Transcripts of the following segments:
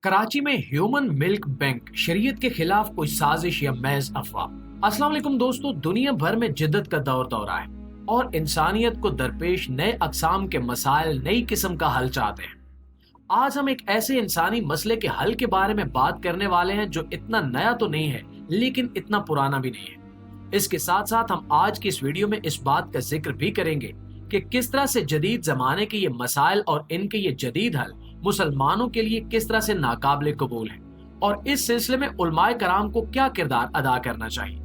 कराची में human milk bank शरीयत के खिलाफ कोई साजिश या महज अफवाह। अस्सलाम वालेकुम दोस्तों, दुनिया भर में जिद्दत का दौर दौरा है और इंसानियत को दरपेश नए अक़साम के मसाइल नई किस्म का हल चाहते हैं। आज हम एक ऐसे इंसानी मसले के हल के बारे में बात करने वाले हैं जो इतना नया तो नहीं है लेकिन इतना पुराना भी नहीं है। इसके साथ साथ हम आज की इस वीडियो में इस बात का जिक्र भी करेंगे कि किस तरह से जदीद जमाने के ये मसाइल और इनके ये जदीद हल मुसलमानों के लिए किस तरह से नाकाबिले कबूल है और इस सिलसिले में उलमाए कराम को क्या किरदार अदा करना चाहिए।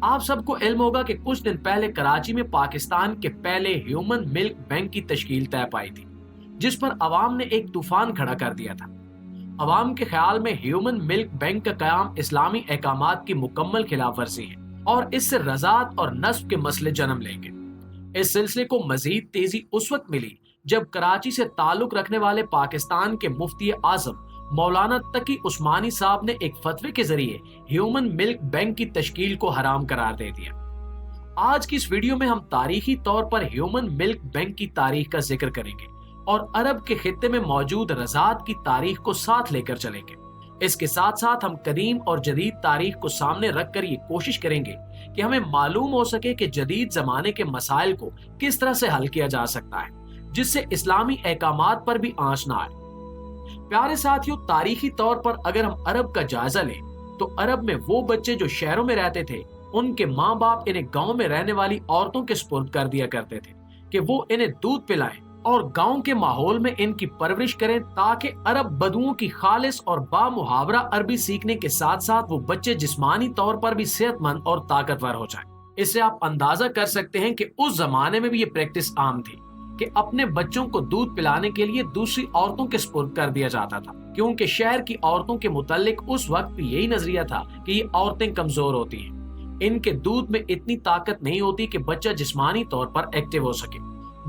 आप सबको इल्म होगा कि कुछ दिन पहले कराची में पाकिस्तान के पहले ह्यूमन मिल्क बैंक की तश्कील तय पाई थी, जिस पर अवाम ने एक तूफान खड़ा कर दिया था। अवाम के ख्याल में ह्यूमन मिल्क बैंक का कयाम इस्लामी अहकामात की मुकम्मल खिलाफ वर्जी है और इससे रज़ात और नस्ब के मसले जन्म लेंगे। इस सिलसिले को मजीद तेजी उस वक्त मिली जब कराची से ताल्लुक रखने वाले पाकिस्तान के मुफ्ती आजम मौलाना तकी उस्मानी साहब ने एक फतवे के जरिए ह्यूमन मिल्क बैंक की तश्कील को हराम करार दे दिया। आज की इस वीडियो में हम तारीखी तौर पर ह्यूमन मिल्क बैंक की तारीख का जिक्र करेंगे और अरब के खित्ते में मौजूद रज़ात की तारीख को साथ लेकर चलेंगे। इसके साथ साथ हम कदीम और जदीद तारीख को सामने रखकर ये कोशिश करेंगे कि हमें मालूम हो सके कि जदीद जमाने के मसाइल को किस तरह से हल किया जा सकता है जिससे इस्लामी अहकामात पर भी आंच न आए। प्यारे साथियों, तारीखी तौर पर अगर हम अरब का जायजा लें तो अरब में वो बच्चे जो शहरों में रहते थे उनके माँ बाप इन्हें गांव में रहने वाली औरतों के सुपुर्द कर दिया करते थे कि वो इन्हें दूध पिलाएं और गांव के माहौल में इनकी परवरिश करें ताकि अरब बदुओं की खालिस और बामुहावरा अरबी सीखने के साथ साथ वो बच्चे जिस्मानी तौर पर भी सेहतमंद और ताकतवर हो जाएं। इससे आप अंदाजा कर सकते हैं कि उस जमाने में भी ये प्रैक्टिस आम थी कि अपने बच्चों को दूध पिलाने के लिए दूसरी औरतों के सुपुर्द कर दिया जाता था, क्योंकि शहर की औरतों के मुतालिक उस वक्त भी यही नजरिया था कि ये औरतें कमजोर होती हैं, इनके दूध में इतनी ताकत नहीं होती कि बच्चा जिस्मानी तौर पर एक्टिव हो सके।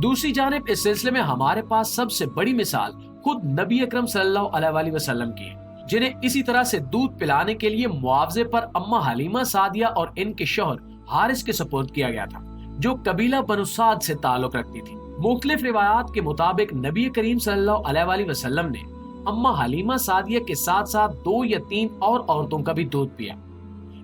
दूसरी जानिब इस सिलसिले में हमारे पास सबसे बड़ी मिसाल खुद नबी अकरम सल्लल्लाहु अलैहि वसल्लम की है, जिन्हें इसी तरह से दूध पिलाने के लिए मुआवजे पर अम्मा हलीमा सादिया और इनके शौहर हारिस के सुपुर्द किया गया था, जो कबीला बनु साद से ताल्लुक रखती थी। मुख्तलिफ रिवायात के मुताबिक नबी करीम सल्लल्लाहु अलैहि वसल्लम ने अम्मा हलीमा सादिया के साथ साथ 2 या 3 और औरतों का भी दूध पिया।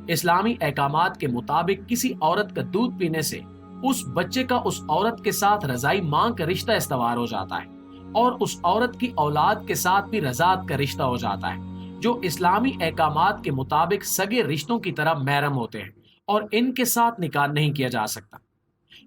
इस्लामी अहकामात के मुताबिक किसी औरत का दूध पीने से उस बच्चे का उस औरत के साथ रजाई मां का रिश्ता इस्तवार हो जाता है और उस औरत की औलाद के साथ भी रजात का रिश्ता हो जाता है, जो इस्लामी अहकामात के मुताबिक सगे रिश्तों की तरह महरम होते हैं और इनके साथ निकाह नहीं किया जा सकता।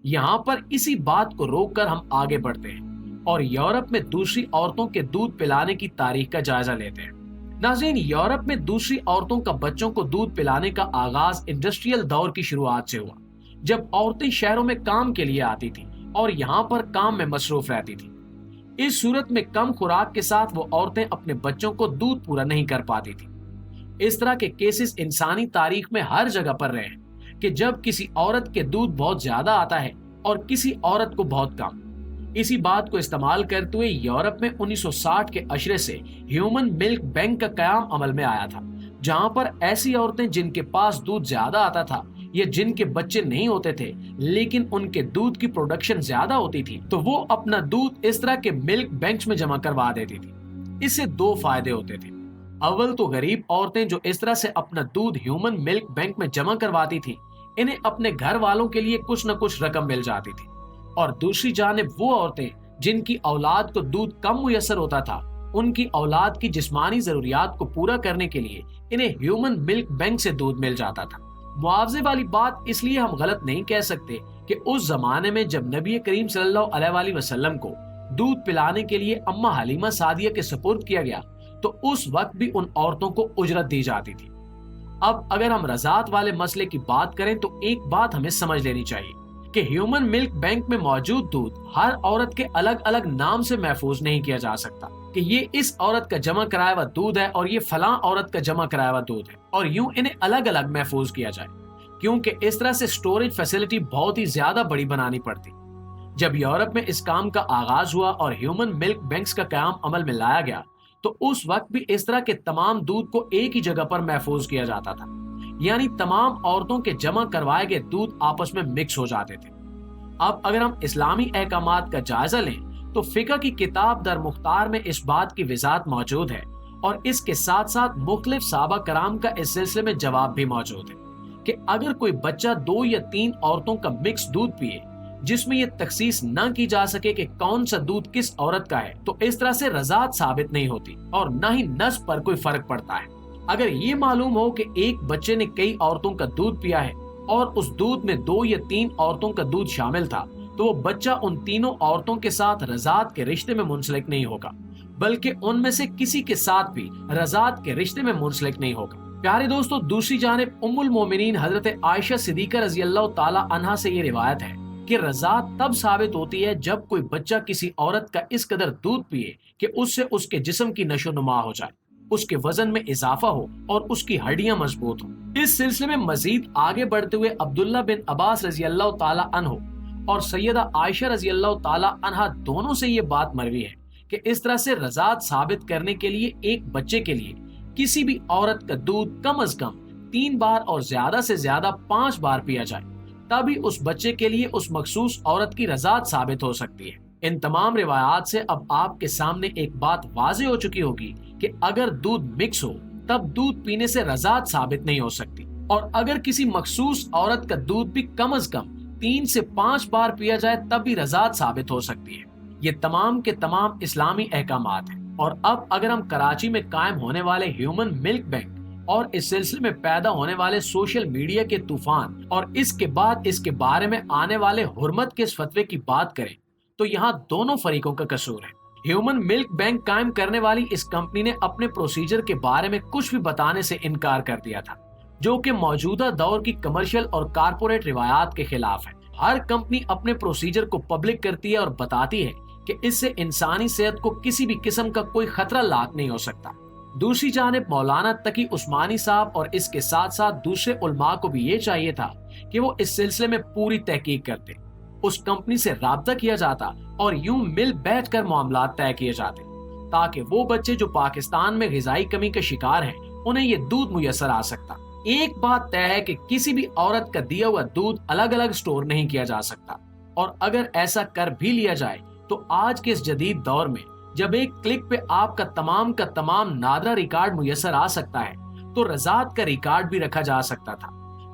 यहाँ पर इसी बात को रोककर हम आगे बढ़ते हैं और यूरोप में दूसरी औरतों के दूध पिलाने की तारीख का जायजा लेते हैं। नाज़रीन, यूरोप में दूसरी औरतों का बच्चों को दूध पिलाने का आगाज इंडस्ट्रियल दौर की शुरुआत से हुआ, जब औरतें शहरों में काम के लिए आती थी और यहाँ पर काम में मसरूफ रहती थी। इस सूरत में कम खुराक के साथ वो औरतें अपने बच्चों को दूध पूरा नहीं कर पाती थी। इस तरह के केसेस इंसानी तारीख में हर जगह पर रहे हैं कि जब किसी औरत के दूध बहुत ज्यादा आता है और किसी औरत को बहुत कम। इसी बात को इस्तेमाल करते हुए यूरोप में 1960 के अशरे से ह्यूमन मिल्क बैंक का कयाम अमल में आया था, जहां पर ऐसी औरतें जिनके पास दूध ज्यादा आता था या जिनके बच्चे नहीं होते थे लेकिन उनके दूध की प्रोडक्शन ज्यादा होती थी, तो वो अपना दूध इस तरह के मिल्क बैंक्स में जमा करवा देती थी। इससे 2 फायदे होते थे। अव्वल तो गरीब औरतें जो इस तरह से अपना दूध ह्यूमन मिल्क बैंक में जमा करवाती थी, इन्हें अपने घर वालों के लिए कुछ न कुछ रकम मिल जाती थी, और दूसरी जानिब वो औरतें जिनकी औलाद को दूध कम मुयस्सर होता था, उनकी औलाद की जिस्मानी जरूरियात को पूरा करने के लिए इन्हें ह्यूमन मिल्क बैंक से दूध मिल जाता था। मुआवजे वाली बात इसलिए हम गलत नहीं कह सकते कि उस जमाने में जब नबी करीम सल्लल्लाहु अलैहि वसल्लम को दूध पिलाने के लिए अम्मा हलीमा सादिया के सुपुर्द किया गया तो उस वक्त भी उन औरतों को उजरत दी जाती थी। अब अगर हम रज़ात वाले मसले की बात करें तो एक बात हमें समझ लेनी चाहिए कि ह्यूमन मिल्क बैंक में मौजूद दूध हर औरत के अलग अलग नाम से महफूज नहीं किया जा सकता कि ये इस औरत का जमा कराया हुआ दूध है और ये फलां औरत का जमा कराया हुआ दूध है और यूं इन्हें अलग अलग महफूज किया जाए, क्योंकि इस तरह से स्टोरेज फैसिलिटी बहुत ही ज्यादा बड़ी बनानी पड़ती। जब यूरोप में इस काम का आगाज हुआ और ह्यूमन मिल्क बैंक्स का कयाम अमल में लाया गया तो उस वक्त भी इस तरह के तमाम दूध को एक ही जगह पर महफूज किया जाता था, यानी तमाम औरतों के जमा करवाए गए दूध आपस में मिक्स हो जाते थे। अब अगर हम इस्लामी अहकामात का जायजा लें तो फिक़ह की किताब दर मुख्तार में इस बात की वज़ाहत मौजूद है اور اس کے ساتھ ساتھ مختلف صحابہ کرام کا اس سلسلے میں جواب بھی موجود ہے کہ اگر کوئی بچہ 2 یا 3 عورتوں کا مکس دودھ پیے جس میں یہ تخصیص نہ کی جا سکے کہ کون سا دودھ کس عورت کا ہے، تو اس طرح سے رضاعت ثابت نہیں ہوتی اور نہ ہی نسب پر کوئی فرق پڑتا ہے۔ اگر یہ معلوم ہو کہ ایک بچے نے کئی عورتوں کا دودھ پیا ہے اور اس دودھ میں 2 یا 3 عورتوں کا دودھ شامل تھا، تو وہ بچہ ان تینوں عورتوں کے ساتھ رضاعت کے رشتے میں منسلک نہیں ہوگا، بلکہ ان میں سے کسی کے ساتھ بھی رضاعت کے رشتے میں منسلک نہیں ہوگا۔ پیارے دوستو، دوسری جانب ام المومنین حضرت عائشہ صدیقہ رضی اللہ تعالی عنہا سے یہ روایت ہے کہ رضاعت تب ثابت ہوتی ہے جب کوئی بچہ کسی عورت کا اس قدر دودھ پیے کہ اس سے اس کے جسم کی نشو نما ہو جائے، اس کے وزن میں اضافہ ہو اور اس کی ہڈیاں مضبوط ہوں۔ اس سلسلے میں مزید آگے بڑھتے ہوئے عبداللہ بن عباس رضی اللہ تعالی عنہ اور سیدہ عائشہ رضی اللہ تعالی عنہا دونوں سے یہ بات مروی ہے کہ اس طرح سے رضاعت ثابت کرنے کے لیے ایک بچے کے لیے کسی بھی عورت کا دودھ کم از کم 3 بار اور زیادہ سے زیادہ 5 بار پیا جائے، تبھی اس بچے کے لیے اس مخصوص عورت کی رضاعت ثابت ہو سکتی ہے۔ ان تمام روایات سے اب آپ کے سامنے ایک بات واضح ہو چکی ہوگی کہ اگر دودھ مکس ہو تب دودھ پینے سے رضاعت ثابت نہیں ہو سکتی، اور اگر کسی مخصوص عورت کا دودھ بھی کم از کم 3 سے 5 بار پیا جائے تب بھی رضاعت ثابت ہو سکتی ہے۔ یہ تمام کے تمام اسلامی احکامات ہیں۔ اور اب اگر ہم کراچی میں قائم ہونے والے ہیومن ملک بینک اور اس سلسلے میں پیدا ہونے والے سوشل میڈیا کے طوفان اور اس کے بعد اس کے بارے میں آنے والے حرمت کے اس فتوے کی بات کریں تو یہاں دونوں فریقوں کا قصور ہے۔ ہیومن ملک بینک قائم کرنے والی اس کمپنی نے اپنے پروسیجر کے بارے میں کچھ بھی بتانے سے انکار کر دیا تھا، جو کہ موجودہ دور کی کمرشل اور کارپوریٹ روایات کے خلاف ہے۔ ہر کمپنی اپنے پروسیجر کو پبلک کرتی ہے اور بتاتی ہے کہ اس سے انسانی صحت کو کسی بھی قسم کا کوئی خطرہ لاحق نہیں ہو سکتا۔ دوسری جانب مولانا تقی عثمانی صاحب اور اس کے ساتھ ساتھ دوسرے علماء کو بھی یہ چاہیے تھا کہ وہ اس سلسلے میں پوری تحقیق کرتے، اس کمپنی سے رابطہ کیا جاتا اور یوں مل بیٹھ کر معاملات طے کیے جاتے تاکہ وہ بچے جو پاکستان میں غذائی کمی کا شکار ہیں انہیں یہ دودھ میسر آ سکتا۔ ایک بات طے ہے کہ کسی بھی عورت کا دیا ہوا دودھ الگ الگ سٹور نہیں کیا جا سکتا، اور اگر ایسا کر بھی لیا جائے تو آج کے اس جدید دور میں جب ایک کلک پہ آپ کا تمام نادرا ریکارڈ میسر آ سکتا ہے تو رضاعت کا ریکارڈ بھی رکھا جا سکتا تھا،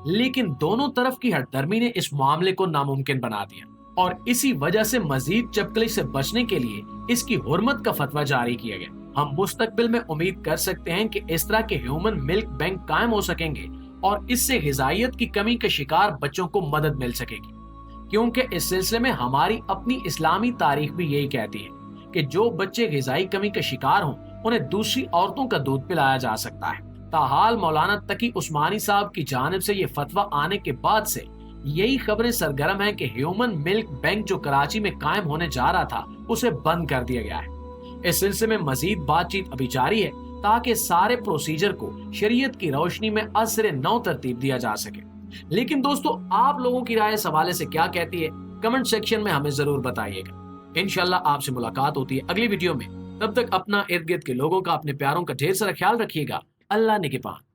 لیکن دونوں طرف کی ہٹ درمی نے اس معاملے کو ناممکن بنا دیا، اور اسی وجہ سے مزید چپکلی سے بچنے کے لیے اس کی حرمت کا فتویٰ جاری کیا گیا۔ ہم مستقبل میں امید کر سکتے ہیں کہ اس طرح کے ہیومن ملک بینک قائم ہو سکیں گے اور اس سے غذائیت کی کمی کے شکار بچوں کو مدد مل سکے گی، کیونکہ اس سلسلے میں ہماری اپنی اسلامی تاریخ بھی یہی کہتی ہے کہ جو بچے غذائی کمی کا شکار ہوں انہیں دوسری عورتوں کا دودھ پلایا جا سکتا ہے۔ تاحال مولانا تقی عثمانی صاحب کی جانب سے یہ فتویٰ آنے کے بعد سے یہی خبریں سرگرم ہیں کہ ہیومن ملک بینک جو کراچی میں قائم ہونے جا رہا تھا اسے بند کر دیا گیا ہے۔ اس سلسلے میں مزید بات چیت ابھی جاری ہے تاکہ سارے پروسیجر کو شریعت کی روشنی میں از سر نو ترتیب دیا جا سکے۔ لیکن دوستو، آپ لوگوں کی رائے اس حوالے سے کیا کہتی ہے؟ کمنٹ سیکشن میں ہمیں ضرور بتائیے گا۔ انشاءاللہ آپ سے ملاقات ہوتی ہے اگلی ویڈیو میں۔ تب تک اپنا ارد گرد کے لوگوں کا، اپنے پیاروں کا ڈھیر سارا خیال رکھیے گا۔ اللہ نگہبان۔